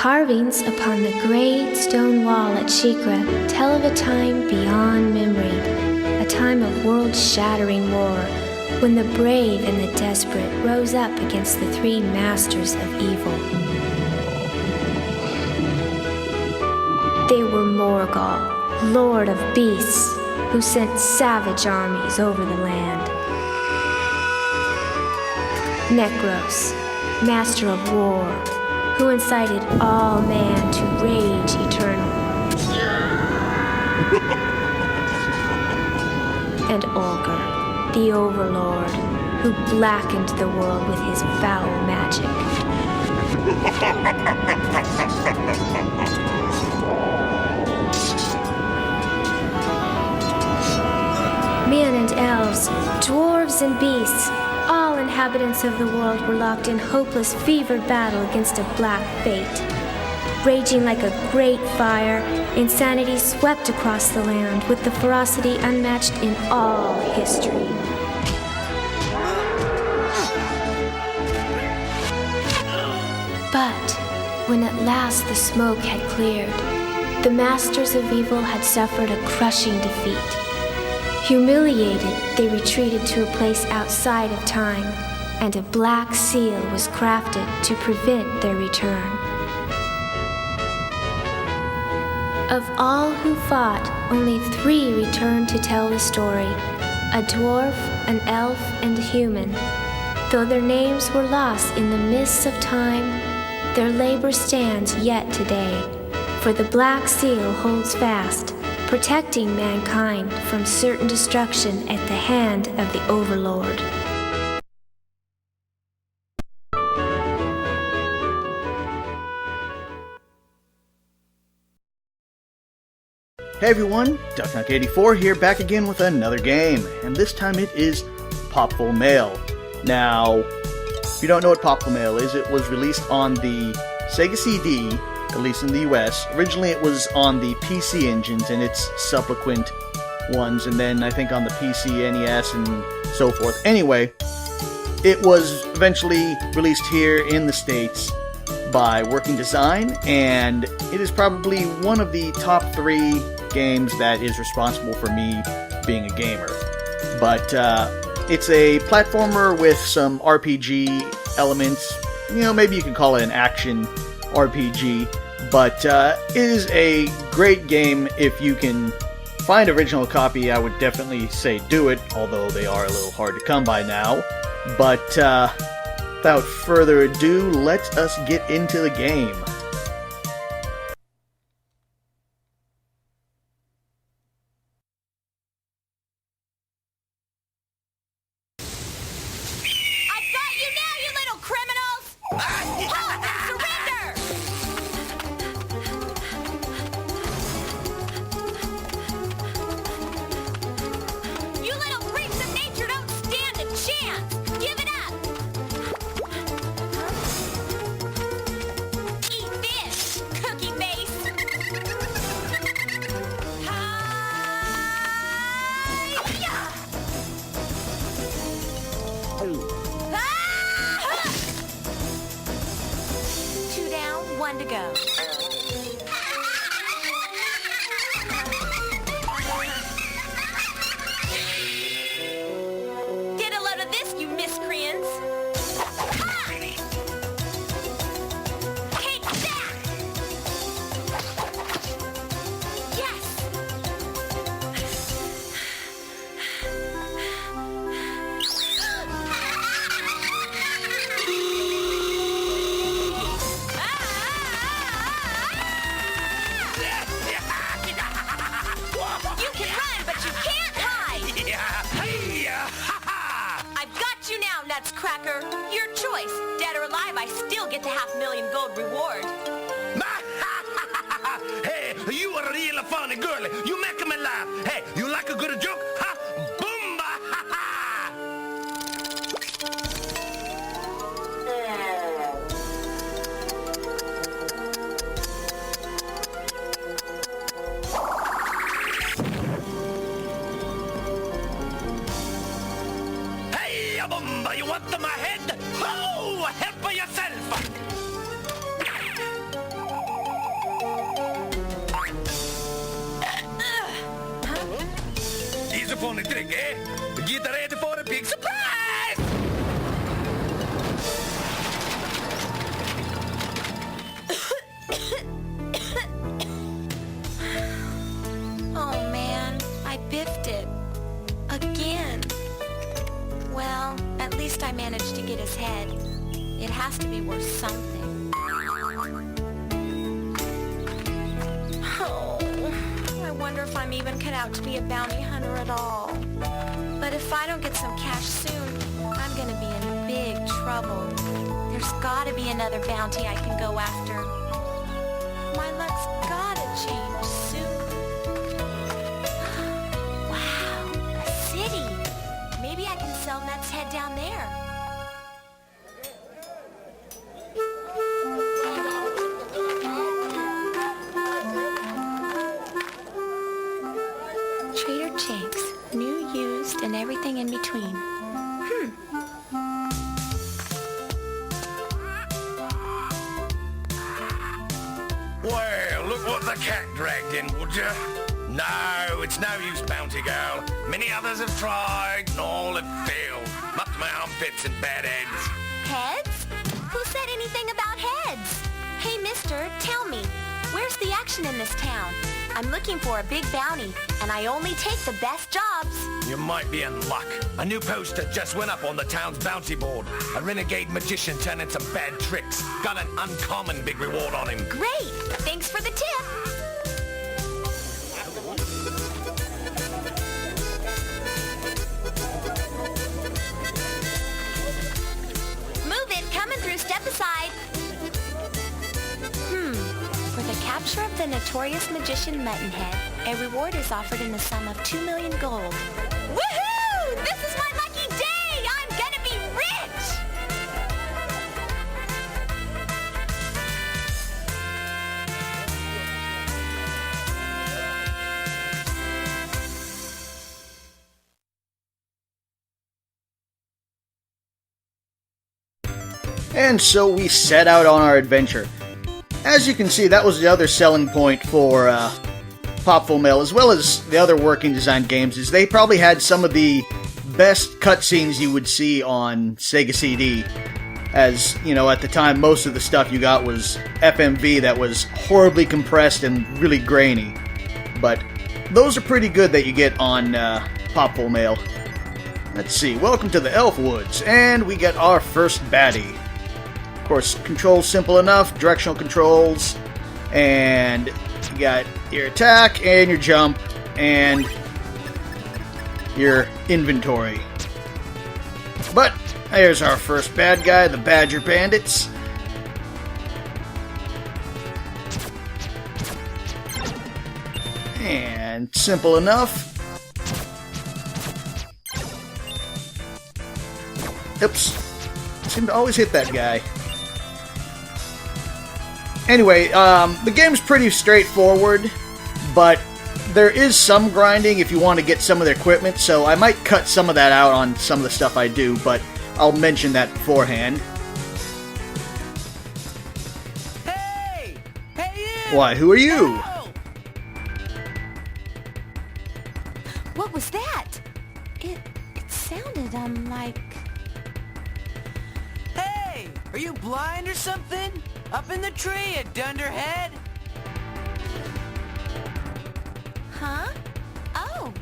carvings upon the great stone wall at Shikra tell of a time beyond memory, a time of world-shattering war, when the brave and the desperate rose up against the three masters of evil. They were Morgul, Lord of Beasts, who sent savage armies over the land. Necros, Master of War, who incited all man to rage eternal. And Olger, the Overlord, who blackened the world with his foul magic. Men and elves, dwarves and beasts, all inhabitants of the world were locked in hopeless, fevered battle against a black fate. Raging like a great fire, insanity swept across the land with the ferocity unmatched in all history. But when at last the smoke had cleared, the masters of evil had suffered a crushing defeat. Humiliated, they retreated to a place outside of time, and a black seal was crafted to prevent their return. Of all who fought, only 3 returned to tell the story: a dwarf, an elf, and a human. Though their names were lost in the mists of time, their labor stands yet today, for the black seal holds fast, protecting mankind from certain destruction at the hand of the Overlord. Hey everyone, DuckNuck84 here, back again with another game, and this time it is Popful Mail. Now, if you don't know what Popful Mail is, it was released on the Sega CD, at least in the US. Originally it was on the PC engines and its subsequent ones, and then I think on the PC, NES, and so forth. Anyway, it was eventually released here in the States by Working Design, and it is probably one of the top 3 games that is responsible for me being a gamer. But it's a platformer with some RPG elements. You know, maybe you can call it an action RPG, but it is a great game. If you can find an original copy, I would definitely say do it, although they are a little hard to come by now. But without further ado, let us get into the game. To go. Get a load of this, you miscreants! Take that! Yes! Cracker, your choice. Dead or alive, I still get the $500,000 gold reward. Hey, you are a real funny girl. You make me laugh. Hey, you like a good joke? Ha! Boom! Ha ha! You want my head? Oh, help yourself! a funny trick, eh? Get ready for a big surprise! Oh man, I biffed it. Again. Well, at least I managed to get his head. It has to be worth something. Oh, I wonder if I'm even cut out to be a bounty hunter at all. But if I don't get some cash soon, I'm gonna be in big trouble. There's gotta be another bounty I can go after. My luck's gotta change soon. Wow, a city. Maybe I can sell Nut's head down there. Trader Jake's, new, used, and everything in between. Well, look what the cat dragged in, would ya? No, it's no use, Bounty Girl. Many others have tried, and all have failed. Up to my armpits and bad heads. Heads? Who said anything about heads? Hey, mister, tell me, where's the action in this town? I'm looking for a big bounty, and I only take the best jobs. You might be in luck. A new poster just went up on the town's bounty board. A renegade magician turning some bad tricks. Got an uncommon big reward on him. Great! Thanks for the tip! Move it! Coming through! Step aside! For the capture of the notorious magician Muttonhead, a reward is offered in the sum of 2 million gold. Woohoo! This is my lucky day! I'm gonna be rich! And so we set out on our adventure. As you can see, that was the other selling point for Popful Mail, as well as the other working design games, is they probably had some of the best cutscenes you would see on Sega CD. As, you know, at the time, most of the stuff you got was FMV that was horribly compressed and really grainy. But those are pretty good that you get on Popful Mail. Let's see, welcome to the Elf Woods, and we get our first baddie. Of course, controls simple enough, directional controls, and you got your attack, and your jump, and your inventory. But, here's our first bad guy, the Badger Bandits. And simple enough. Oops. Seem to always hit that guy. Anyway, the game's pretty straightforward, but there is some grinding if you want to get some of their equipment, so I might cut some of that out on some of the stuff I do, but I'll mention that beforehand. Hey! Hey, you! Why, who are you? Help! What was that? It sounded, like... Hey! Are you blind or something? Up in the tree, you dunderhead! Huh? Oh!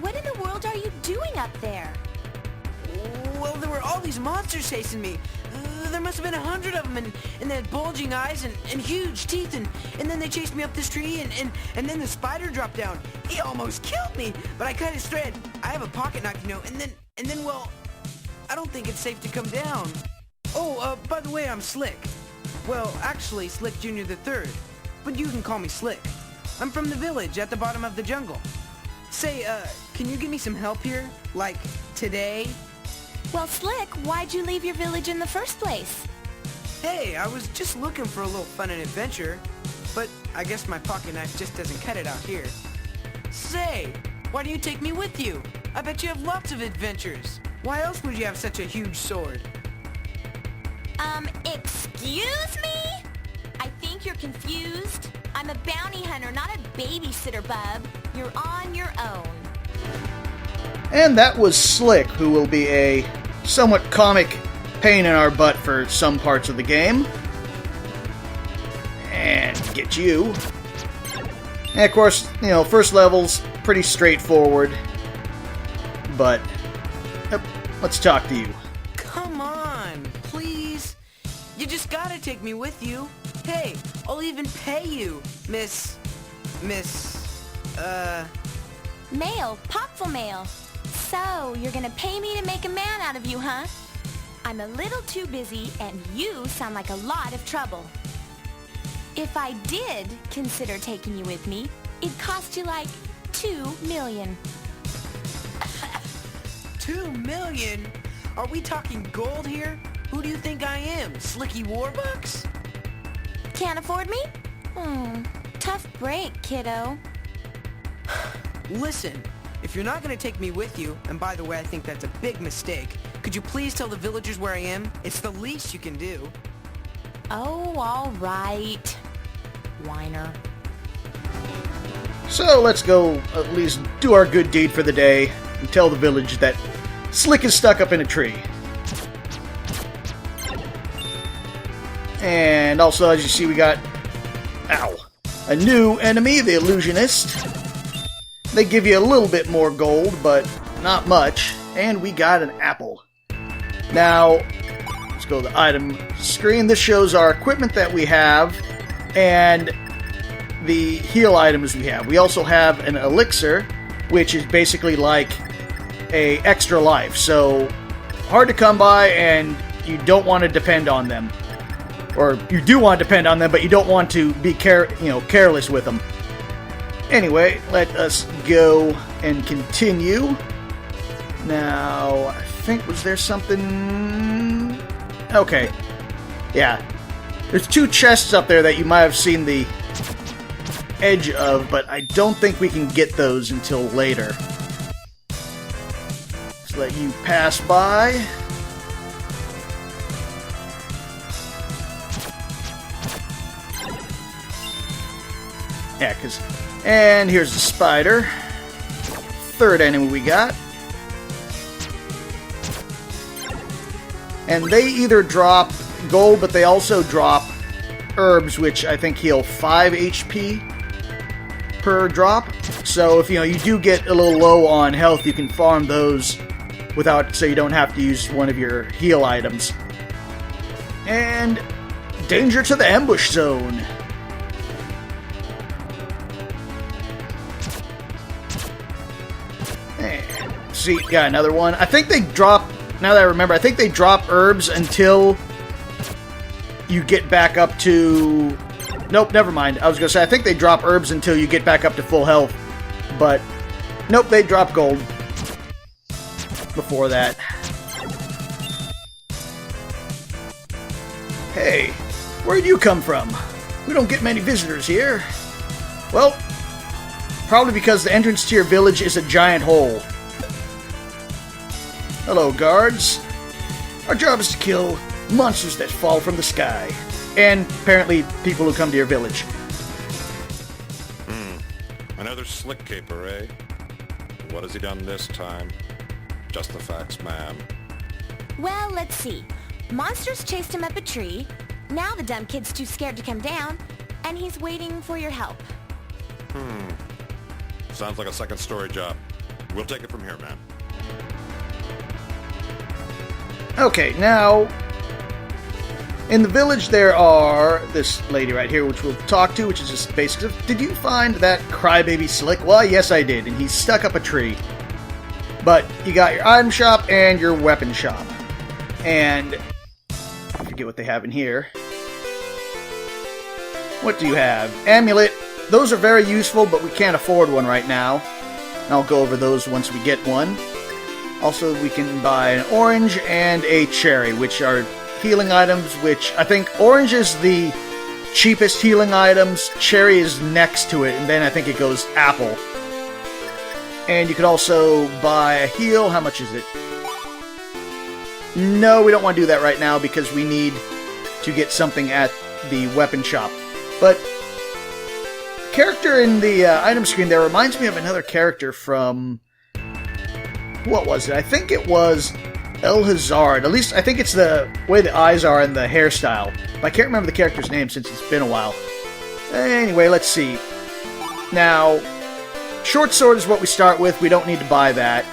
What in the world are you doing up there? Well, there were all these monsters chasing me. There must have been 100 of them, and they had bulging eyes and huge teeth, and then they chased me up this tree, and then the spider dropped down. He almost killed me, but I cut his thread. I have a pocket knife, you know, and then, well, I don't think it's safe to come down. Oh, by the way, I'm Slick. Well, actually, Slick Jr. the Third, but you can call me Slick. I'm from the village at the bottom of the jungle. Say, can you give me some help here? Like, today? Well, Slick, why'd you leave your village in the first place? Hey, I was just looking for a little fun and adventure, but I guess my pocket knife just doesn't cut it out here. Say, why don't you take me with you? I bet you have lots of adventures. Why else would you have such a huge sword? Excuse me? I think you're confused. I'm a bounty hunter, not a babysitter, bub. You're on your own. And that was Slick, who will be a somewhat comic pain in our butt for some parts of the game. And get you. And of course, you know, first level's pretty straightforward. But let's talk to you. Come on, please. You just gotta take me with you. Hey, I'll even pay you, Miss... Mail, Popful mail. So, you're gonna pay me to make a man out of you, huh? I'm a little too busy, and you sound like a lot of trouble. If I did consider taking you with me, it'd cost you like $2 million. 2 million? Are we talking gold here? Who do you think I am, Slicky Warbucks? Can't afford me? Tough break, kiddo. Listen, if you're not gonna take me with you, and by the way, I think that's a big mistake, could you please tell the villagers where I am? It's the least you can do. Oh, all right. Whiner. So let's go at least do our good deed for the day and tell the village that Slick is stuck up in a tree. And also, as you see, we got a new enemy, the Illusionist. They give you a little bit more gold, but not much. And we got an apple. Now, let's go to the item screen. This shows our equipment that we have and the heal items we have. We also have an elixir, which is basically like a extra life. So, hard to come by, and you don't want to depend on them. Or you do want to depend on them, but you don't want to be careless with them. Anyway, let us go and continue. Now, I think, was there something... Okay. Yeah. There's 2 chests up there that you might have seen the edge of, but I don't think we can get those until later. Let's let you pass by. Yeah, because... And here's the spider. 3rd enemy we got. And they either drop gold, but they also drop herbs, which I think heal 5 HP per drop. So if you do get a little low on health, you can farm those without, so you don't have to use one of your heal items. And danger to the ambush zone. See, got another one. I think they drop, now that I remember, I think they drop herbs until you get back up to... Nope, never mind. I was going to say, I think they drop herbs until you get back up to full health. But, nope, they drop gold before that. Hey, where'd you come from? We don't get many visitors here. Well, probably because the entrance to your village is a giant hole. Hello, guards. Our job is to kill monsters that fall from the sky. And, apparently, people who come to your village. Another slick caper, eh? What has he done this time? Just the facts, ma'am. Well, let's see. Monsters chased him up a tree. Now the dumb kid's too scared to come down. And he's waiting for your help. Sounds like a second story job. We'll take it from here, ma'am. Okay, now, in the village there are this lady right here, which we'll talk to, which is just basic. Did you find that crybaby Slick? Well, yes, I did, and he's stuck up a tree. But you got your item shop and your weapon shop. And I forget what they have in here. What do you have? Amulet. Those are very useful, but we can't afford one right now. And I'll go over those once we get one. Also, we can buy an orange and a cherry, which are healing items, which I think orange is the cheapest healing items, cherry is next to it, and then I think it goes apple. And you could also buy a heal. How much is it? No, we don't want to do that right now because we need to get something at the weapon shop. But character in the item screen there reminds me of another character from what was it? I think it was El Hazard. At least I think it's the way the eyes are and the hairstyle. But I can't remember the character's name since it's been a while. Anyway, let's see. Now, short sword is what we start with. We don't need to buy that.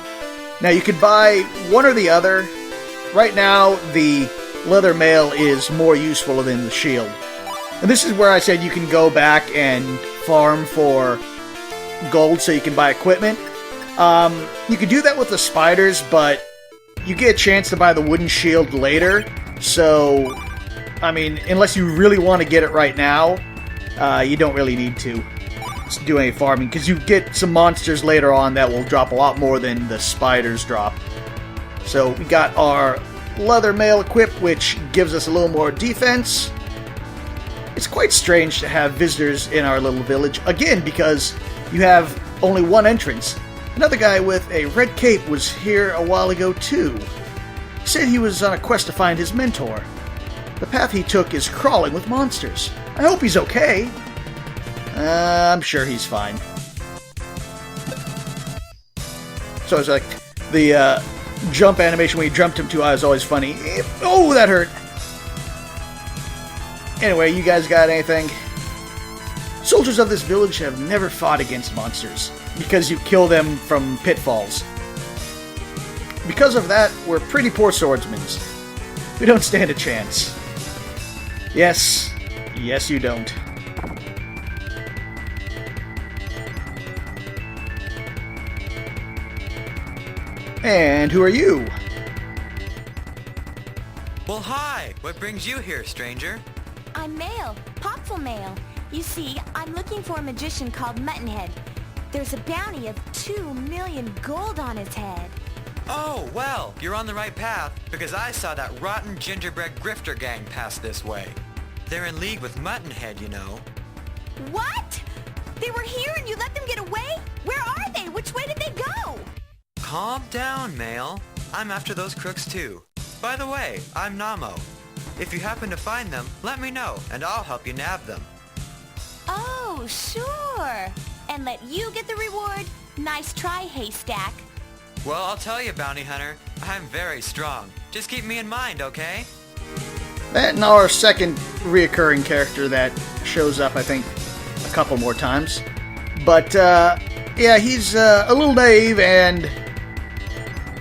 Now, you could buy one or the other. Right now, the leather mail is more useful than the shield. And this is where I said you can go back and farm for gold so you can buy equipment. You can do that with the spiders, but you get a chance to buy the wooden shield later. So, I mean, unless you really want to get it right now, you don't really need to do any farming, because you get some monsters later on that will drop a lot more than the spiders drop. So we got our leather mail equipped, which gives us a little more defense. It's quite strange to have visitors in our little village, again, because you have only one entrance. Another guy with a red cape was here a while ago too. He said he was on a quest to find his mentor. The path he took is crawling with monsters. I hope he's okay. I'm sure he's fine. So it's like the jump animation when you jumped him too high is always funny. Oh, that hurt. Anyway, you guys got anything? Soldiers of this village have never fought against monsters because you kill them from pitfalls. Because of that, we're pretty poor swordsmen. We don't stand a chance. Yes, you don't. And who are you? Well, hi! What brings you here, stranger? I'm Mail, Popful Mail. You see, I'm looking for a magician called Muttonhead. There's a bounty of 2 million gold on his head. Oh, well, you're on the right path, because I saw that rotten gingerbread grifter gang pass this way. They're in league with Muttonhead, you know. What? They were here and you let them get away? Where are they? Which way did they go? Calm down, Mail. I'm after those crooks too. By the way, I'm Namo. If you happen to find them, let me know, and I'll help you nab them. Oh, sure. And let you get the reward? Nice try, Haystack. Well, I'll tell you, Bounty Hunter, I'm very strong. Just keep me in mind, okay? And our second reoccurring character that shows up, I think, a couple more times. But, yeah, he's a little naive and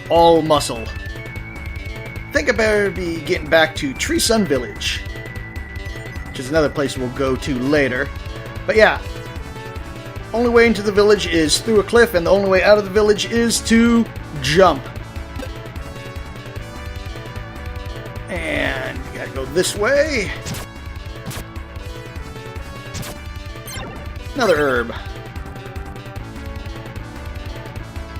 all muscle. I think I better be getting back to Tree Sun Village, which is another place we'll go to later. But yeah, only way into the village is through a cliff, and the only way out of the village is to jump. And we gotta go this way. Another herb.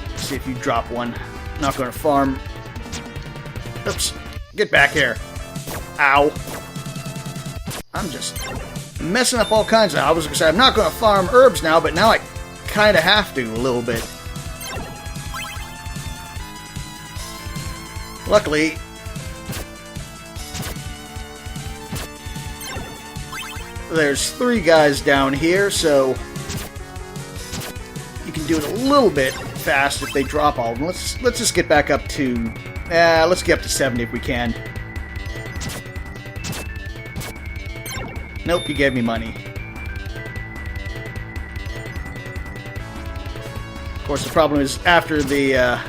Let's see if you drop one. Not gonna farm. Oops. Get back here. Ow. I'm just messing up all kinds of... I was gonna say I'm not gonna farm herbs now, but now I kinda have to a little bit. Luckily, there's 3 guys down here, so you can do it a little bit fast if they drop all of them. Let's just get back up to... let's get up to 70 if we can. Nope, you gave me money. Of course, the problem is after the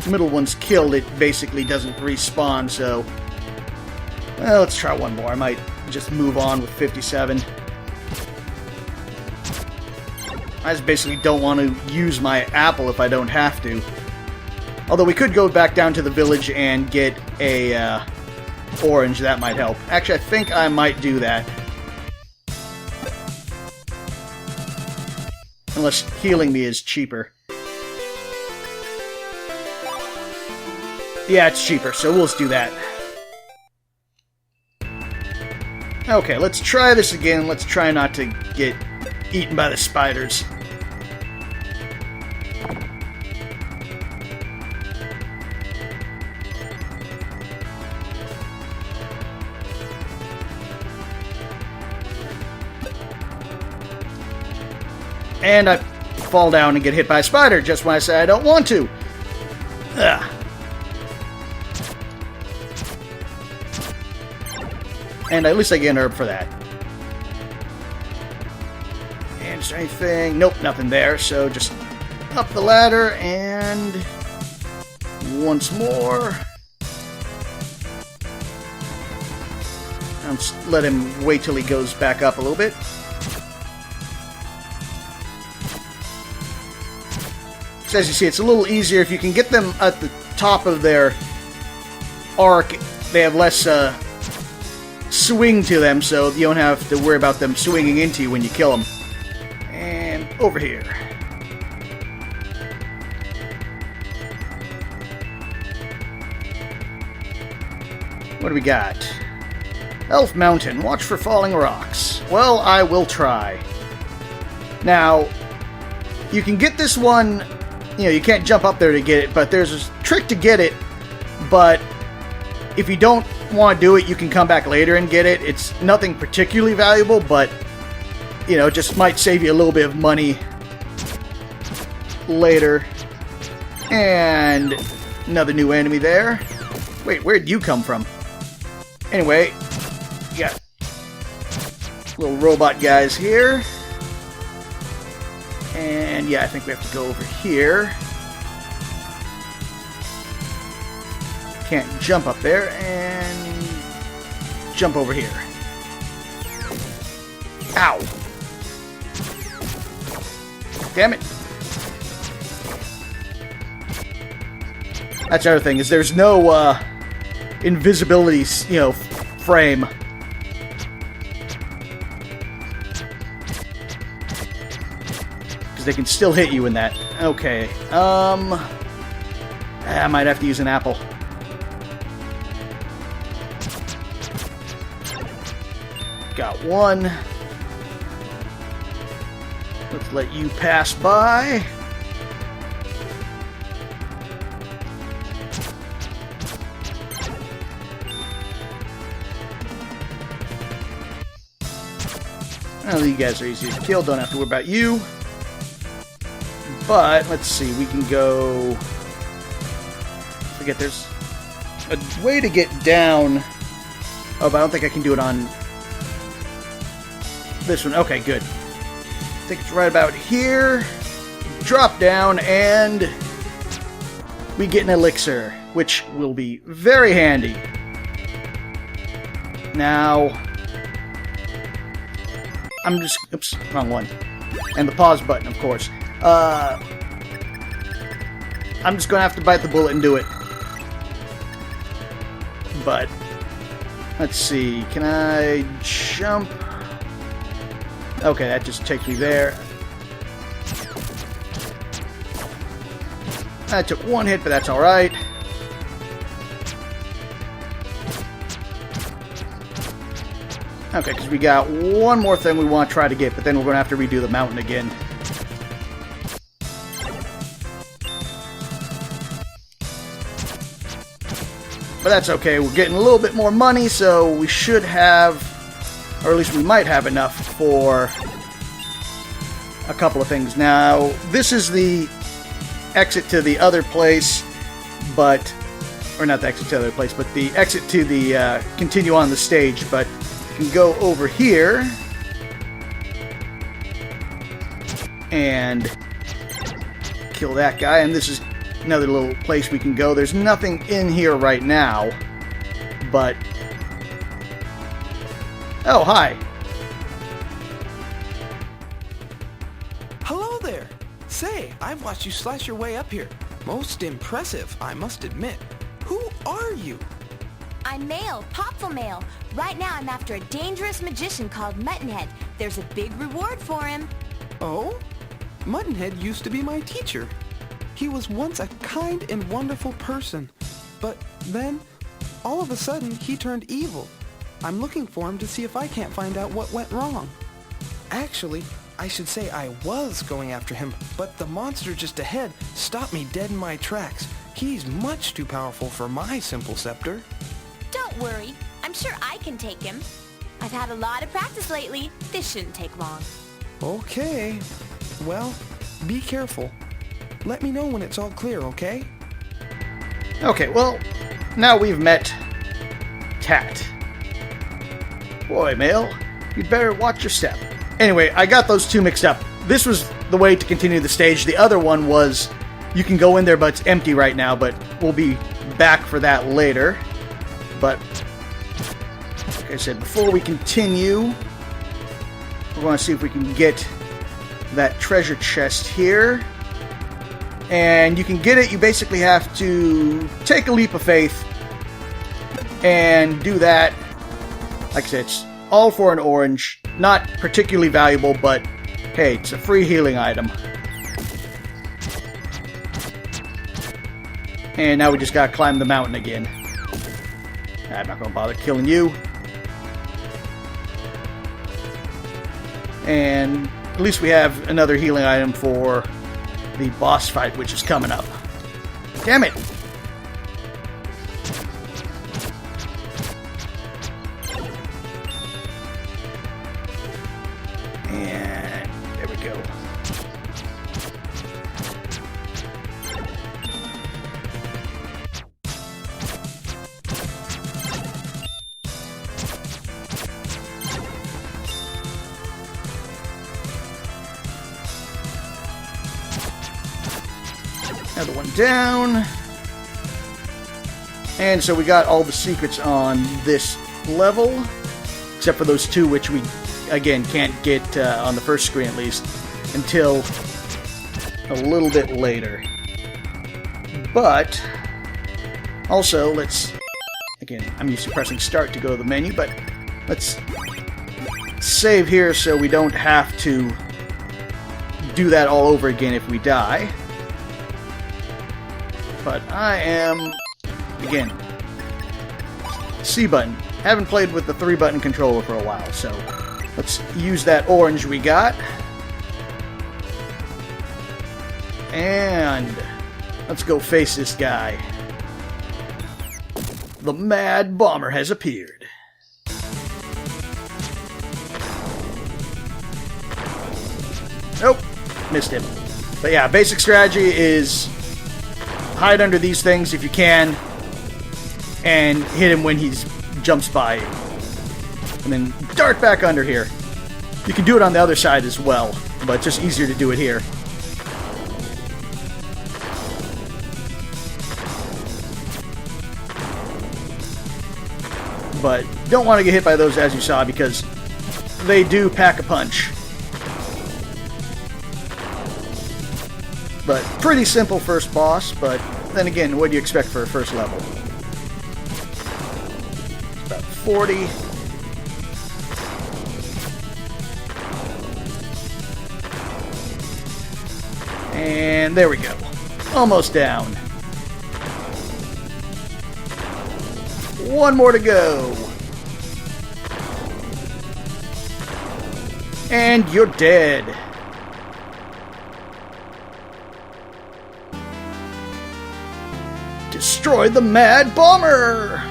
middle one's killed, it basically doesn't respawn, so... Well, let's try one more. I might just move on with 57. I just basically don't want to use my apple if I don't have to. Although we could go back down to the village and get a orange. That might help. Actually, I think I might do that. Unless healing me is cheaper. Yeah, it's cheaper, so we'll just do that. Okay, let's try this again. Let's try not to get eaten by the spiders. And I fall down and get hit by a spider just when I say I don't want to. Ugh. And at least I get an herb for that. And is there anything? Nope, nothing there. So just up the ladder and once more. And just let him wait till he goes back up a little bit. So as you see, it's a little easier if you can get them at the top of their arc. They have less swing to them, so you don't have to worry about them swinging into you when you kill them. And over here. What do we got? Elf Mountain. Watch for falling rocks. Well, I will try. Now, you can get this one. You know, you can't jump up there to get it, but there's a trick to get it. But if you don't want to do it, you can come back later and get it. It's nothing particularly valuable, but, you know, it just might save you a little bit of money later. And another new enemy there. Wait, where'd you come from? Anyway, you got little robot guys here. And yeah, I think we have to go over here. Can't jump up there, and jump over here. Ow! Damn it! That's the other thing, is there's no invisibility, you know, frame. Because they can still hit you in that. Okay. I might have to use an apple. Got one. Let's let you pass by. Well, you guys are easy to kill. Don't have to worry about you. But, let's see. We can go... Forget, there's a way to get down. Oh, but I don't think I can do it on this one. Okay, good. I think it's right about here. Drop down, and we get an elixir, which will be very handy. Now, I'm just... Oops, wrong one. And the pause button, of course. I'm just going to have to bite the bullet and do it. But, let's see. Can I jump? Okay, that just takes me there. I took one hit, but that's alright. Okay, because we got one more thing we want to try to get, but then we're going to have to redo the mountain again. But that's okay, we're getting a little bit more money, so we should have, or at least we might have enough for a couple of things. Now, this is the exit to the other place, but, or not the exit to the other place, but the exit to the, continue on the stage, but you can go over here, and kill that guy, and this is another little place we can go. There's nothing in here right now, but... Oh, hi. Hello there. Say, I've watched you slash your way up here. Most impressive, I must admit. Who are you? I'm Male, Popful Male. Right now I'm after a dangerous magician called Muttonhead. There's a big reward for him. Oh? Muttonhead used to be my teacher. He was once a kind and wonderful person, but then, all of a sudden, he turned evil. I'm looking for him to see if I can't find out what went wrong. Actually, I should say I was going after him, but the monster just ahead stopped me dead in my tracks. He's much too powerful for my simple scepter. Don't worry, I'm sure I can take him. I've had a lot of practice lately. This shouldn't take long. Okay. Well, be careful. Let me know when it's all clear, okay? Okay, well, now we've met Tat. Boy, Male, you'd better watch your step. Anyway, I got those two mixed up. This was the way to continue the stage. The other one was, you can go in there, but it's empty right now, but we'll be back for that later. But, like I said, before we continue, we're going to see if we can get that treasure chest here. And you can get it, you basically have to take a leap of faith and do that. Like I said, it's all for an orange. Not particularly valuable, but hey, it's a free healing item. And now we just gotta climb the mountain again. I'm not gonna bother killing you. And at least we have another healing item for the boss fight, which is coming up. Damn it! And there we go. Another one down. And so we got all the secrets on this level, except for those two, which we, again, can't get on the first screen at least until a little bit later. But also, let's, again, I'm used to pressing start to go to the menu, but let's save here so we don't have to do that all over again if we die. But I am, again, C button. Haven't played with the 3-button controller for a while, so let's use that orange we got. And let's go face this guy. The Mad Bomber has appeared. Nope, missed him. But yeah, basic strategy is hide under these things if you can, and hit him when he jumps by you. And then dart back under here. You can do it on the other side as well, but it's just easier to do it here. But don't want to get hit by those, as you saw, because they do pack a punch. But pretty simple first boss, but then again, what do you expect for a first level? It's about 40. And there we go. Almost down. One more to go. And you're dead. Destroy the Mad Bomber!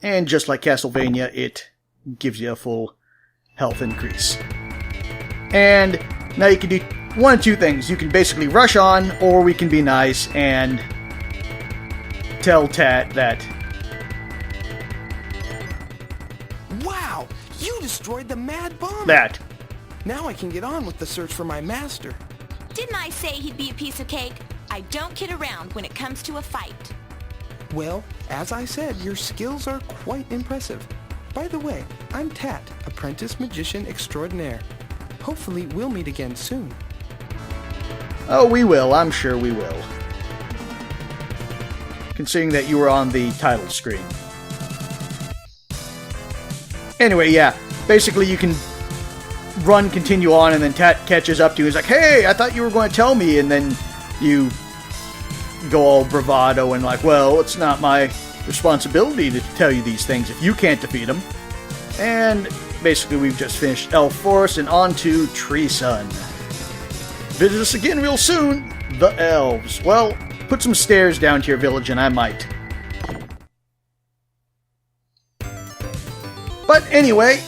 And just like Castlevania, it gives you a full health increase. And now you can do one of two things. You can basically rush on, or we can be nice and tell Tat that... Wow! You destroyed the Mad Bomber! That. Now I can get on with the search for my master. Didn't I say he'd be a piece of cake? I don't kid around when it comes to a fight. Well, as I said, your skills are quite impressive. By the way, I'm Tat, apprentice magician extraordinaire. Hopefully we'll meet again soon. Oh, we will. I'm sure we will. Considering that you were on the title screen. Anyway, yeah. Basically, you can run, continue on, and then Tat catches up to you. He's like, hey, I thought you were going to tell me. And then you go all bravado and like, well, it's not my responsibility to tell you these things if you can't defeat them. And basically, we've just finished Elf Forest and on to Tree Sun. Visit us again real soon, the elves. Well, put some stairs down to your village and I might. But anyway,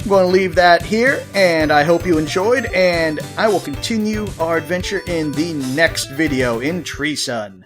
I'm going to leave that here, and I hope you enjoyed, and I will continue our adventure in the next video in Tree Sun.